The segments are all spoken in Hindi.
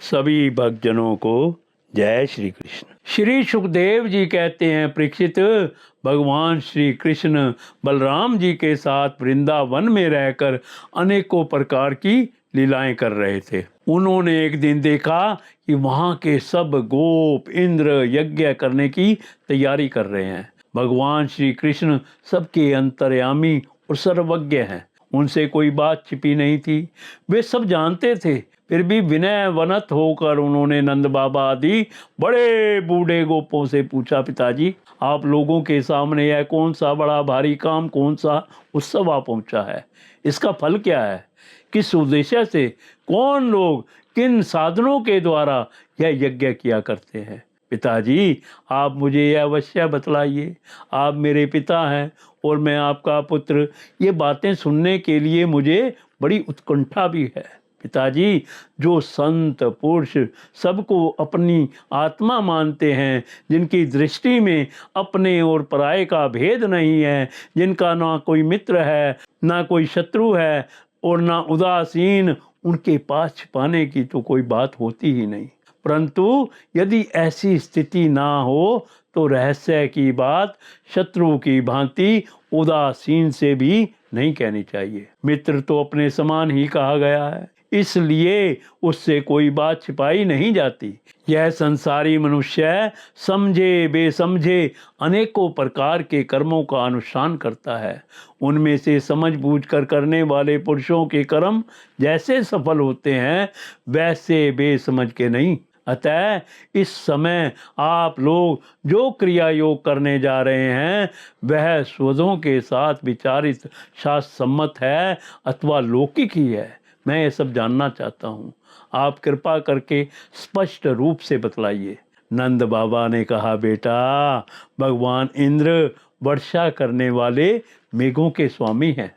सभी भक्तजनों को जय श्री कृष्ण। श्री सुखदेव जी कहते हैं, परीक्षित, भगवान श्री कृष्ण बलराम जी के साथ वृंदावन में रहकर अनेकों प्रकार की लीलाएं कर रहे थे। उन्होंने एक दिन देखा कि वहाँ के सब गोप इंद्र यज्ञ करने की तैयारी कर रहे हैं। भगवान श्री कृष्ण सबके अंतर्यामी और सर्वज्ञ हैं। उनसे कोई बात छिपी नहीं थी, वे सब जानते थे। फिर भी विनयवनत होकर उन्होंने नंद बाबा आदि बड़े बूढ़े गोपों से पूछा, पिताजी, आप लोगों के सामने यह कौन सा बड़ा भारी काम, कौन सा उत्सव आ पहुंचा है? इसका फल क्या है? किस उद्देश्य से, कौन लोग, किन साधनों के द्वारा यह यज्ञ किया करते हैं? पिताजी, आप मुझे यह अवश्य बतलाइए। आप मेरे पिता हैं और मैं आपका पुत्र। ये बातें सुनने के लिए मुझे बड़ी उत्कंठा भी है। पिताजी, जो संत पुरुष सबको अपनी आत्मा मानते हैं, जिनकी दृष्टि में अपने और पराये का भेद नहीं है, जिनका ना कोई मित्र है, ना कोई शत्रु है और ना उदासीन, उनके पास छिपाने की तो कोई बात होती ही नहीं। परंतु यदि ऐसी स्थिति ना हो तो रहस्य की बात शत्रु की भांति उदासीन से भी नहीं कहनी चाहिए। मित्र तो अपने समान ही कहा गया है, इसलिए उससे कोई बात छिपाई नहीं जाती। यह संसारी मनुष्य समझे बेसमझे अनेकों प्रकार के कर्मों का अनुष्ठान करता है। उनमें से समझ बूझ कर करने वाले पुरुषों के कर्म जैसे सफल होते हैं, वैसे बेसमझ के नहीं। अतः इस समय आप लोग जो क्रिया योग करने जा रहे हैं, वह स्वदों के साथ विचारित शास्त्र सम्मत है अथवा लौकिक ही है, मैं ये सब जानना चाहता हूँ। आप कृपा करके स्पष्ट रूप से बतलाइए। नंद बाबा ने कहा, बेटा, भगवान इंद्र वर्षा करने वाले मेघों के स्वामी हैं।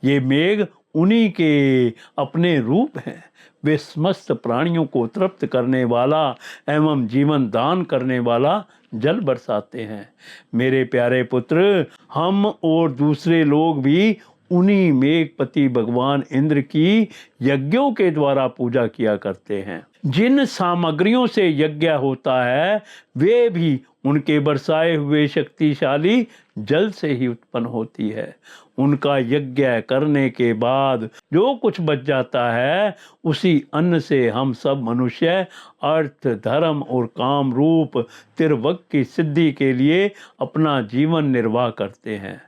ये मेघ उन्हीं के अपने रूप हैं। वे समस्त प्राणियों को तृप्त करने वाला एवं जीवन दान करने वाला जल बरसाते हैं। मेरे प्यारे पुत्र, हम और दूसरे लोग भी उन्हीं मेघपति भगवान इंद्र की यज्ञों के द्वारा पूजा किया करते हैं। जिन सामग्रियों से यज्ञ होता है, वे भी उनके बरसाए हुए शक्तिशाली जल से ही उत्पन्न होती है। उनका यज्ञ करने के बाद जो कुछ बच जाता है, उसी अन्न से हम सब मनुष्य अर्थ, धर्म और काम रूप त्रिवर्ग की सिद्धि के लिए अपना जीवन निर्वाह करते हैं।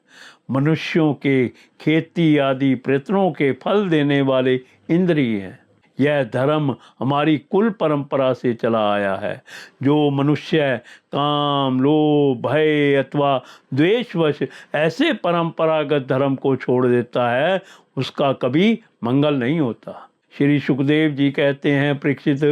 मनुष्यों के खेती आदि प्रयत्नों के फल देने वाले इंद्र ही हैं। यह धर्म हमारी कुल परंपरा से चला आया है। जो मनुष्य काम, लोभ, भय अथवा द्वेषवश ऐसे परंपरागत धर्म को छोड़ देता है, उसका कभी मंगल नहीं होता। श्री सुखदेव जी कहते हैं, परीक्षित,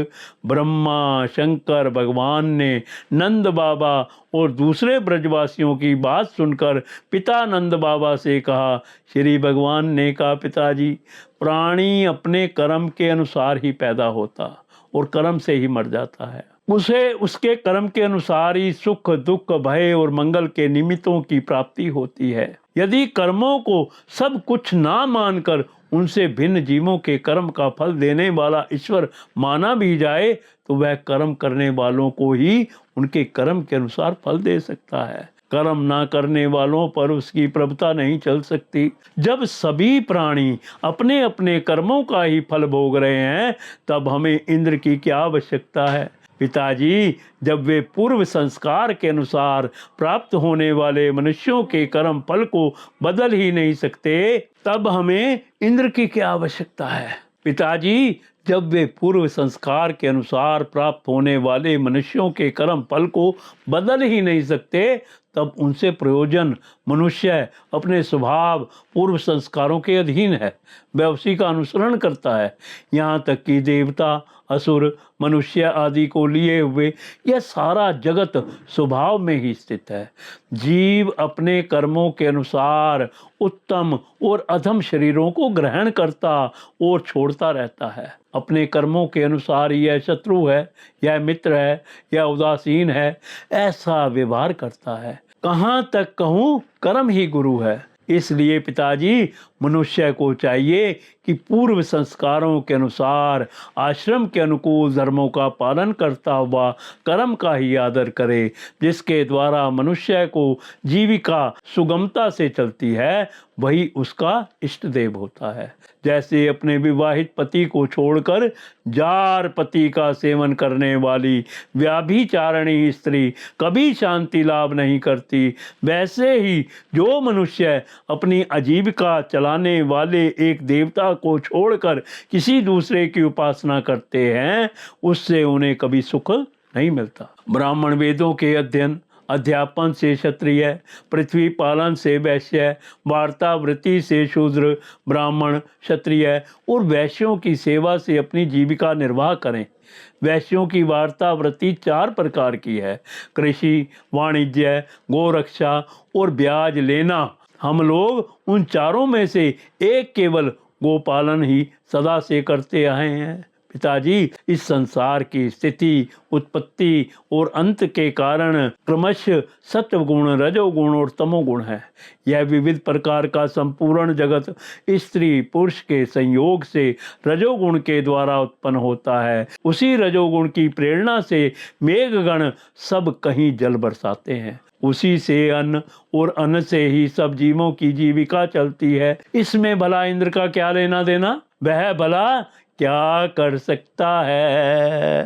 ब्रह्मा शंकर भगवान ने नंद बाबा और दूसरे ब्रजवासियों की बात सुनकर पिता नंद बाबा से कहा। श्री भगवान ने कहा, पिताजी, प्राणी अपने कर्म के अनुसार ही पैदा होता और कर्म से ही मर जाता है। उसे उसके कर्म के अनुसार ही सुख, दुख, भय और मंगल के निमित्तों की प्राप्ति होती है। यदि कर्मों को सब कुछ ना मानकर उनसे भिन्न जीवों के कर्म का फल देने वाला ईश्वर माना भी जाए, तो वह कर्म करने वालों को ही उनके कर्म के अनुसार फल दे सकता है। कर्म ना करने वालों पर उसकी प्रभुता नहीं चल सकती। जब सभी प्राणी अपने अपने कर्मों का ही फल भोग रहे हैं, तब हमें इंद्र की क्या आवश्यकता है? पिताजी, जब वे पूर्व संस्कार के अनुसार प्राप्त होने वाले मनुष्यों के कर्म फल को बदल ही नहीं सकते, तब हमें इंद्र की क्या आवश्यकता है? पिताजी, जब वे पूर्व संस्कार के अनुसार प्राप्त होने वाले मनुष्यों के कर्म फल को बदल ही नहीं सकते, तब उनसे प्रयोजन मनुष्य अपने स्वभाव पूर्व संस्कारों के अधीन है, वह उसी का अनुसरण करता है। यहाँ तक कि देवता, असुर, मनुष्य आदि को लिए हुए यह सारा जगत स्वभाव में ही स्थित है। जीव अपने कर्मों के अनुसार उत्तम और अधम शरीरों को ग्रहण करता और छोड़ता रहता है। अपने कर्मों के अनुसार यह शत्रु है, यह मित्र है, यह उदासीन है, ऐसा व्यवहार करता है। कहाँ तक कहूँ, कर्म ही गुरु है। इसलिए पिताजी, मनुष्य को चाहिए कि पूर्व संस्कारों के अनुसार आश्रम के अनुकूल धर्मों का पालन करता हुआ कर्म का ही आदर करे, जिसके द्वारा मनुष्य को जीविका सुगमता से चलती है, वही उसका इष्ट देव होता है। जैसे अपने विवाहित पति को छोड़कर जार पति का सेवन करने वाली व्याभिचारिणी स्त्री कभी शांति लाभ नहीं करती, वैसे ही जो मनुष्य अपनी आजीविका चलाने वाले एक देवता को छोड़कर किसी दूसरे की उपासना करते हैं, उससे उन्हें कभी सुख नहीं मिलता। ब्राह्मण वेदों के अध्यापन से क्षत्रिय, पृथ्वी पालन से वैश्य, वार्तावृत्ति से शूद्र, ब्राह्मण, क्षत्रिय और वैश्यों की सेवा से अपनी जीविका निर्वाह करें। वैश्यों की वार्तावृत्ति 4 प्रकार की है: कृषि, वाणिज्य, गोरक्षा और ब्याज लेना। हम लोग उन चारों में से एक केवल गोपालन ही सदा से करते आए हैं। पिताजी, इस संसार की स्थिति, उत्पत्ति और अंत के कारण क्रमशः सत्वगुण, रजोगुण और तमोगुण है। यह विविध प्रकार का संपूर्ण जगत स्त्री पुरुष के संयोग से रजोगुण के द्वारा उत्पन्न होता है। उसी रजोगुण की प्रेरणा से मेघगण सब कहीं जल बरसाते हैं। उसी से अन्न और अन्न से ही सब जीवों की जीविका चलती है। इसमें भला इंद्र का क्या लेना देना? वह भला क्या कर सकता है?